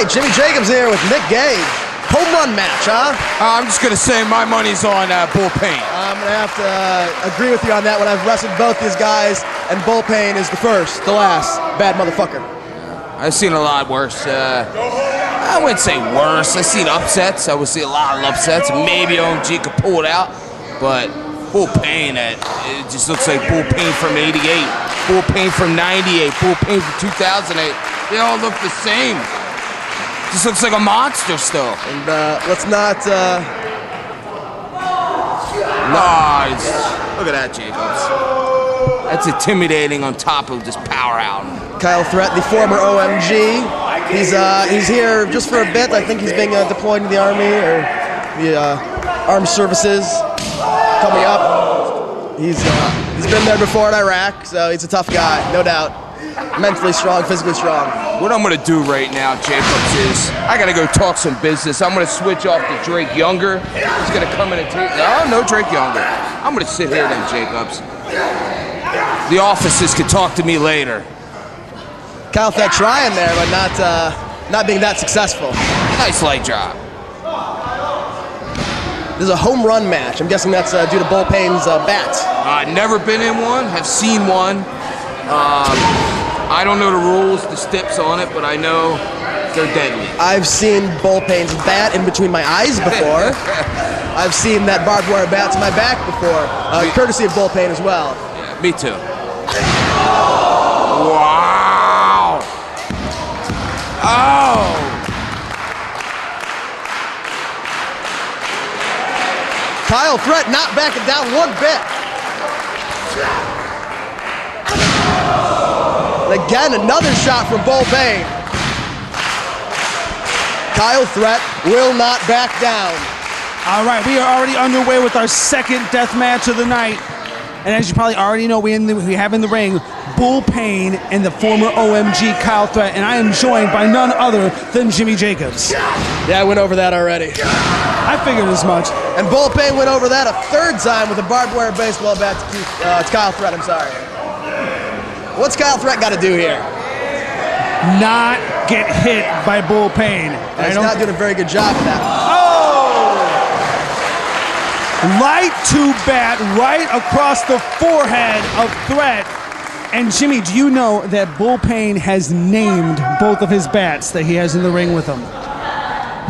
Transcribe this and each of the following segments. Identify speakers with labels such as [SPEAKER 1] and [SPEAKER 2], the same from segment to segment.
[SPEAKER 1] right, Jimmy Jacobs here with Nick Gage. Home run match, huh?
[SPEAKER 2] I'm just gonna say my money's on Bull Payne.
[SPEAKER 1] I'm gonna have to agree with you on that one. I've wrestled both these guys, and Bull Payne is the first, the last bad motherfucker.
[SPEAKER 2] I've seen a lot worse. I wouldn't say worse. I've seen upsets. I would see a lot of upsets. Maybe OMG could pull it out, but Bull Payne, it just looks like Bull Payne from '88, Bull Payne from '98, Bull Payne from 2008. They all look the same. Just looks like a monster still.
[SPEAKER 1] And let's not.
[SPEAKER 2] Look at that, Jacobs. That's intimidating on top of just power out.
[SPEAKER 1] Kyle Threat, the former OMG. He's here just for a bit. I think he's being deployed to the Army or the Armed Services coming up. He's been there before in Iraq, so he's a tough guy, no doubt. Mentally strong, physically strong.
[SPEAKER 2] What I'm gonna do right now, Jacobs, is I gotta go talk some business. I'm gonna switch off to Drake Younger. He's gonna come in and take. No Drake Younger. I'm gonna sit here then, Jacobs. The offices can talk to me later.
[SPEAKER 1] Kyle Threat trying there, but not being that successful.
[SPEAKER 2] Nice light drop.
[SPEAKER 1] This is a home run match. I'm guessing that's due to Bull Payne's bat.
[SPEAKER 2] Never been in one. Have seen one. I don't know the rules, the steps on it, but I know they're deadly.
[SPEAKER 1] I've seen Bull Payne's bat in between my eyes before. I've seen that barbed wire bat to my back before, courtesy of Bull Payne as well.
[SPEAKER 2] Yeah, me too. Wow! Oh!
[SPEAKER 1] Kyle Threat not backing down one bit. And again, another shot from Bull Payne. Kyle Threat will not back down.
[SPEAKER 3] All right, we are already underway with our second death match of the night. And as you probably already know, we have in the ring Bull Payne and the former OMG Kyle Threat. And I am joined by none other than Jimmy Jacobs.
[SPEAKER 1] Yeah, I went over that already.
[SPEAKER 3] I figured as much.
[SPEAKER 1] And Bull Payne went over that a third time with a barbed wire baseball bat to Kyle Threat, I'm sorry. What's Kyle Threat got to do here?
[SPEAKER 3] Not get hit by Bull Payne.
[SPEAKER 1] He's not doing a very good job of that.
[SPEAKER 3] Oh! Light to bat right across the forehead of Threat. And Jimmy, do you know that Bull Payne has named both of his bats that he has in the ring with him?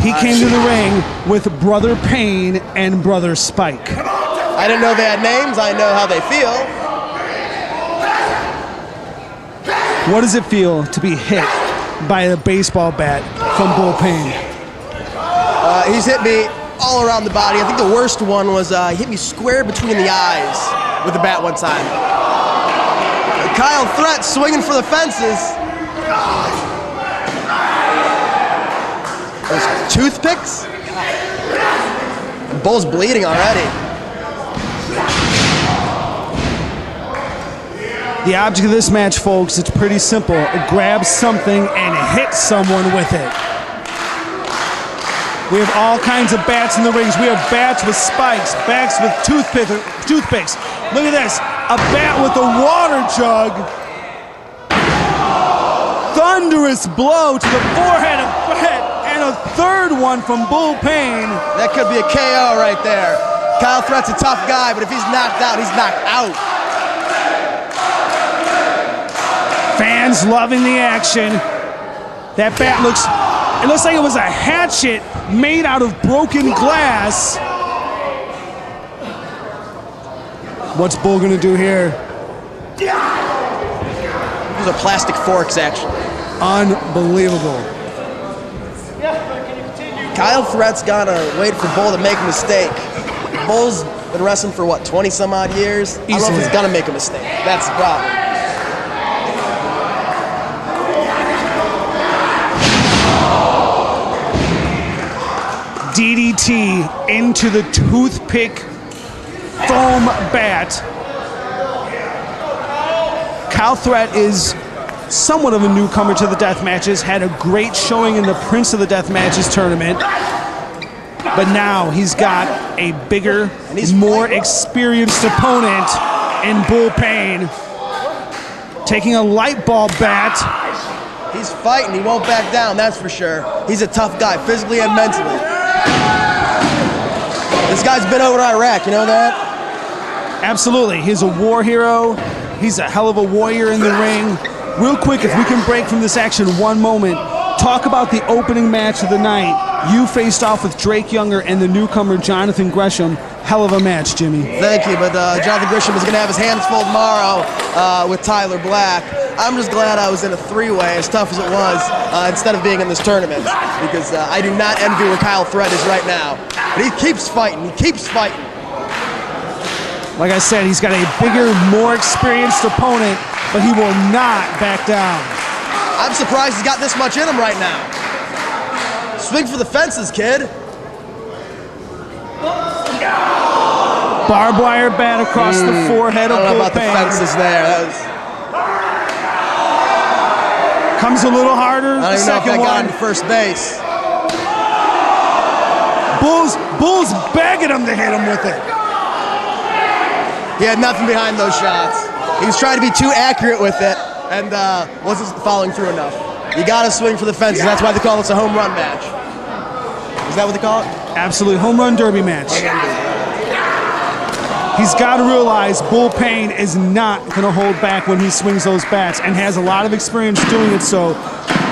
[SPEAKER 3] He came to the ring with Brother Payne and Brother Spike.
[SPEAKER 1] I didn't know they had names. I know how they feel.
[SPEAKER 3] What does it feel to be hit by a baseball bat from Bull Payne?
[SPEAKER 1] He's hit me all around the body. I think the worst one was he hit me square between the eyes with the bat one time. Kyle Threat swinging for the fences. Those toothpicks? The Bull's bleeding already.
[SPEAKER 3] The object of this match, folks, it's pretty simple. Grab something and hit someone with it. We have all kinds of bats in the rings. We have bats with spikes, bats with toothpicks. Look at this, a bat with a water jug. Thunderous blow to the forehead of Threat, and a third one from Bull Payne.
[SPEAKER 1] That could be a KO right there. Kyle Threat's a tough guy, but if he's knocked out, he's knocked out.
[SPEAKER 3] Fans loving the action. That bat looks like it was a hatchet made out of broken glass. What's Bull gonna do here?
[SPEAKER 1] Those are plastic forks, actually.
[SPEAKER 3] Unbelievable.
[SPEAKER 1] Kyle Threat's gotta wait for Bull to make a mistake. Bull's been wrestling for what, 20 some odd years? I don't know if he's gonna make a mistake. That's the problem.
[SPEAKER 3] DDT into the toothpick foam bat. Kyle Threat is somewhat of a newcomer to the death matches, had a great showing in the Prince of the Death Matches tournament, but now he's got a bigger, more experienced opponent in Bull Payne, taking a light bulb bat
[SPEAKER 1] He's fighting. He won't back down, that's for sure. He's a tough guy, physically and mentally. This guy's been over to Iraq, you know that?
[SPEAKER 3] Absolutely. He's a war hero. He's a hell of a warrior in the ring. Real quick, if we can break from this action one moment, talk about the opening match of the night. You faced off with Drake Younger and the newcomer Jonathan Gresham. Hell of a match, Jimmy.
[SPEAKER 1] Thank you, but Jonathan Gresham is going to have his hands full tomorrow with Tyler Black. I'm just glad I was in a three-way, as tough as it was, instead of being in this tournament, because I do not envy where Kyle Threat is right now. But he keeps fighting. He keeps fighting.
[SPEAKER 3] Like I said, he's got a bigger, more experienced opponent, but he will not back down.
[SPEAKER 1] I'm surprised he's got this much in him right now. Swing for the fences, kid.
[SPEAKER 3] Barbed wire bat across the forehead of
[SPEAKER 1] I don't know
[SPEAKER 3] Bull
[SPEAKER 1] about the
[SPEAKER 3] Payne.
[SPEAKER 1] fences there. That was,
[SPEAKER 3] Comes a little harder.
[SPEAKER 1] I don't
[SPEAKER 3] The
[SPEAKER 1] even know if
[SPEAKER 3] second
[SPEAKER 1] that got
[SPEAKER 3] one.
[SPEAKER 1] him to first base.
[SPEAKER 3] Bull's begging him to hit him with it.
[SPEAKER 1] He had nothing behind those shots. He was trying to be too accurate with it and wasn't following through enough. You gotta swing for the fences. That's why they call this a home run match. Is that what they call it?
[SPEAKER 3] Absolutely. Home run derby match. He's got to realize Bull Payne is not going to hold back when he swings those bats and has a lot of experience doing it so.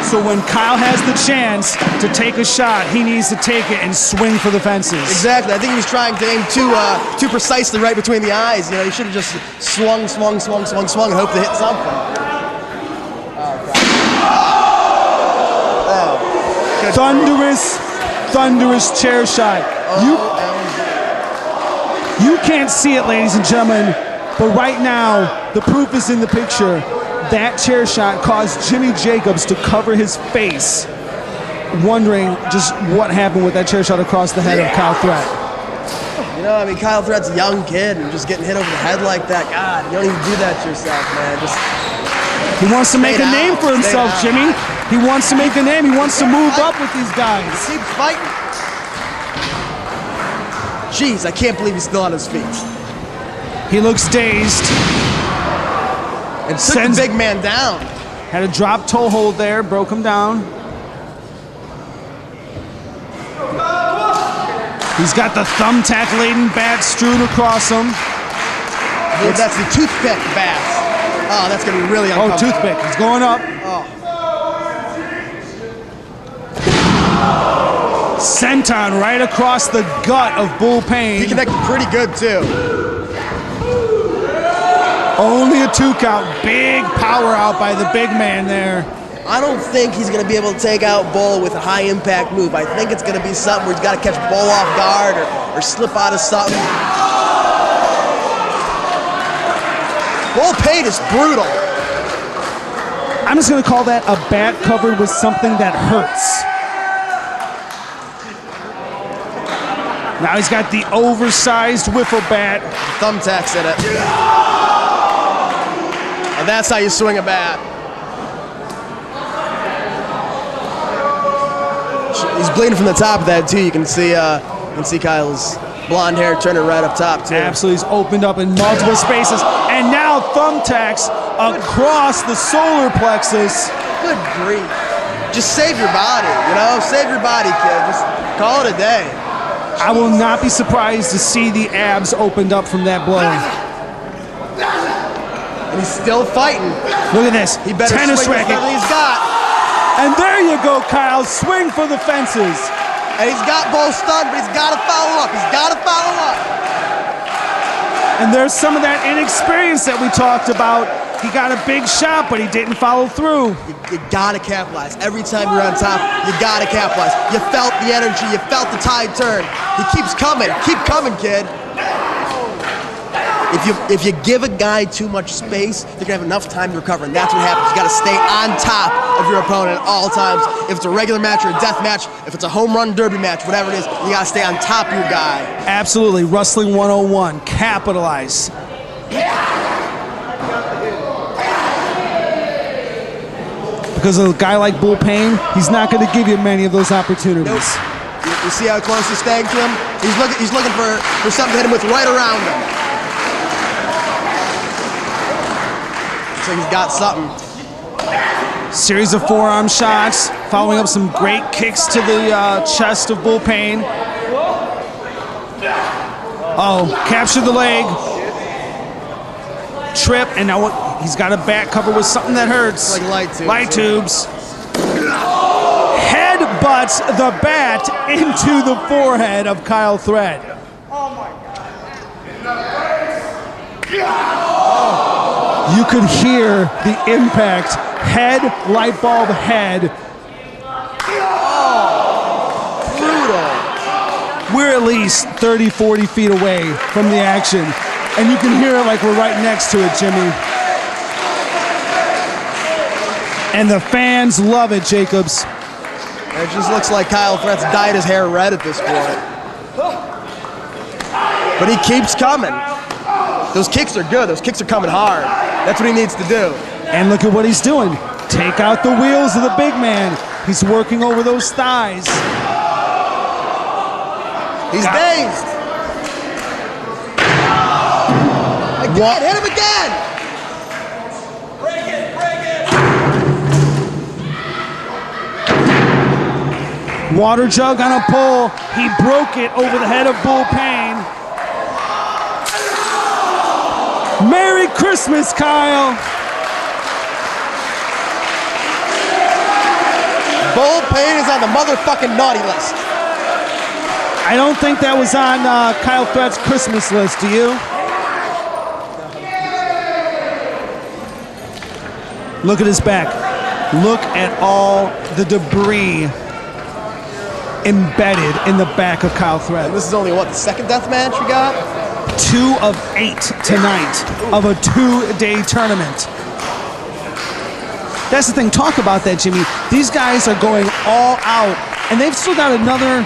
[SPEAKER 3] So when Kyle has the chance to take a shot, he needs to take it and swing for the fences.
[SPEAKER 1] Exactly. I think he was trying to aim too precisely right between the eyes. You know, he should have just swung, and hope to hit something.
[SPEAKER 3] Thunderous chair shot. You can't see it, ladies and gentlemen, but right now, the proof is in the picture. That chair shot caused Jimmy Jacobs to cover his face, wondering just what happened with that chair shot across the head of Kyle Threat.
[SPEAKER 1] You know, I mean, Kyle Threat's a young kid and just getting hit over the head like that. God, you don't even do that to yourself, man. Just
[SPEAKER 3] He wants to make a name for himself, Jimmy. He wants to make a name. He wants to move up with these guys.
[SPEAKER 1] keep fighting. Jeez, I can't believe he's still on his feet.
[SPEAKER 3] He looks dazed.
[SPEAKER 1] And took the big man down.
[SPEAKER 3] Had a drop toe hold there, broke him down. He's got the thumbtack-laden bat strewn across him.
[SPEAKER 1] That's the toothpick bat. Oh, that's going to be really uncomfortable.
[SPEAKER 3] Toothpick. He's going up. Senton right across the gut of Bull Payne.
[SPEAKER 1] He connected pretty good, too.
[SPEAKER 3] Only a 2 count. Big power out by the big man there.
[SPEAKER 1] I don't think he's going to be able to take out Bull with a high-impact move. I think it's going to be something where he's got to catch Bull off guard or slip out of something. Bull Payne is brutal.
[SPEAKER 3] I'm just going to call that a bat covered with something that hurts. Now he's got the oversized wiffle bat.
[SPEAKER 1] Thumbtacks in it. And that's how you swing a bat. He's bleeding from the top of that too. You can see Kyle's blonde hair turning right up top too.
[SPEAKER 3] Absolutely, he's opened up in multiple spaces, and now thumbtacks across the solar plexus.
[SPEAKER 1] Good grief! Just save your body, you know. Save your body, kid. Just call it a day.
[SPEAKER 3] I will not be surprised to see the abs opened up from that blow.
[SPEAKER 1] And he's still fighting.
[SPEAKER 3] Look at this.
[SPEAKER 1] He better
[SPEAKER 3] tennis
[SPEAKER 1] swing
[SPEAKER 3] racket.
[SPEAKER 1] with everything he's got.
[SPEAKER 3] And there you go, Kyle. Swing for the fences.
[SPEAKER 1] And he's got Bull stunned, but he's got to follow up. He's got to follow up.
[SPEAKER 3] And there's some of that inexperience that we talked about. He got a big shot, but he didn't follow through.
[SPEAKER 1] You got to capitalize. Every time you're on top, you got to capitalize. You felt the energy. You felt the tide turn. He keeps coming. Keep coming, kid. If you give a guy too much space, they're gonna have enough time to recover, and that's what happens. You gotta stay on top of your opponent at all times. If it's a regular match or a death match, if it's a home run derby match, whatever it is, you gotta stay on top of your guy.
[SPEAKER 3] Absolutely, Wrestling 101, capitalize. Because of a guy like Bull Payne, he's not gonna give you many of those opportunities.
[SPEAKER 1] Nope. You see how close he's staying to him? He's looking for something to hit him with right around him. So he's got something.
[SPEAKER 3] Series of forearm shots, following up some great kicks to the chest of Bull Payne. Oh, captured the leg. Trip, and now what? He's got a back cover with something that hurts.
[SPEAKER 1] Like light tubes.
[SPEAKER 3] Light tubes. Headbutts the bat into the forehead of Kyle Threat. You could hear the impact. Head, light bulb head.
[SPEAKER 1] Brutal.
[SPEAKER 3] We're at least 30, 40 feet away from the action. And you can hear it like we're right next to it, Jimmy. And the fans love it, Jacobs.
[SPEAKER 1] It just looks like Kyle Threat's dyed his hair red at this point. But he keeps coming. Those kicks are good. Those kicks are coming hard. That's what he needs to do.
[SPEAKER 3] And look at what he's doing. Take out the wheels of the big man. He's working over those thighs.
[SPEAKER 1] He's dazed. Again, hit him again.
[SPEAKER 3] Water jug on a pole. He broke it over the head of Bull Payne. Merry Christmas, Kyle.
[SPEAKER 1] Bull Payne is on the motherfucking naughty list.
[SPEAKER 3] I don't think that was on Kyle Threat's Christmas list, do you? Look at his back. Look at all the debris embedded in the back of Kyle Threat.
[SPEAKER 1] And this is only, what, the second death match we got?
[SPEAKER 3] 2 of 8 tonight of a 2-day tournament. That's the thing. Talk about that, Jimmy. These guys are going all out, and they've still got another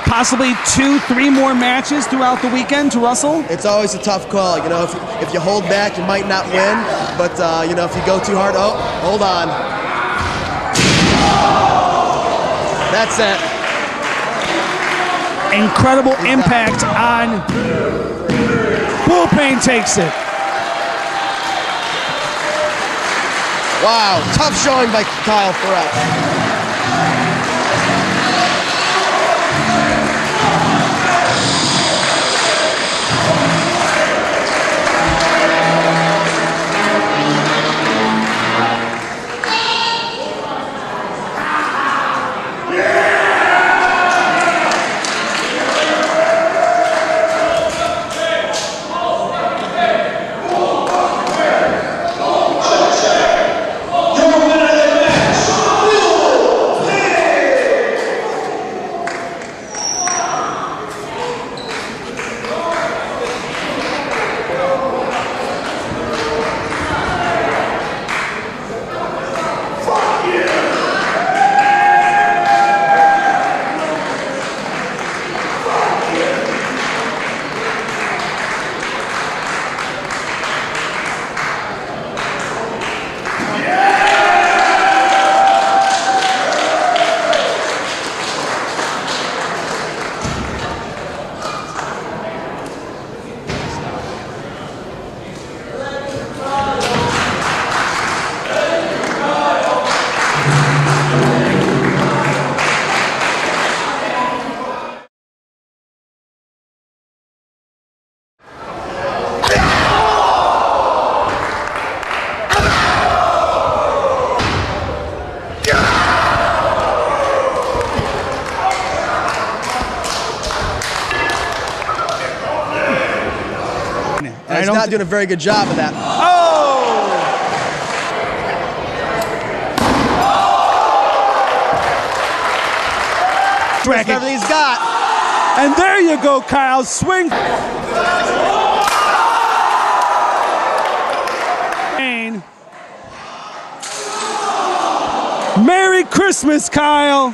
[SPEAKER 3] possibly 2-3 more matches throughout the weekend to wrestle.
[SPEAKER 1] It's always a tough call. You know, if you hold back, you might not win. But, you know, if you go too hard, oh, hold on. That's it.
[SPEAKER 3] Incredible impact on Bull Payne takes it.
[SPEAKER 1] Wow, tough showing by Kyle Threat. He's not doing a very good job of that.
[SPEAKER 3] Oh!
[SPEAKER 1] That's everything he's got.
[SPEAKER 3] And there you go, Kyle. Swing. Merry Christmas, Kyle.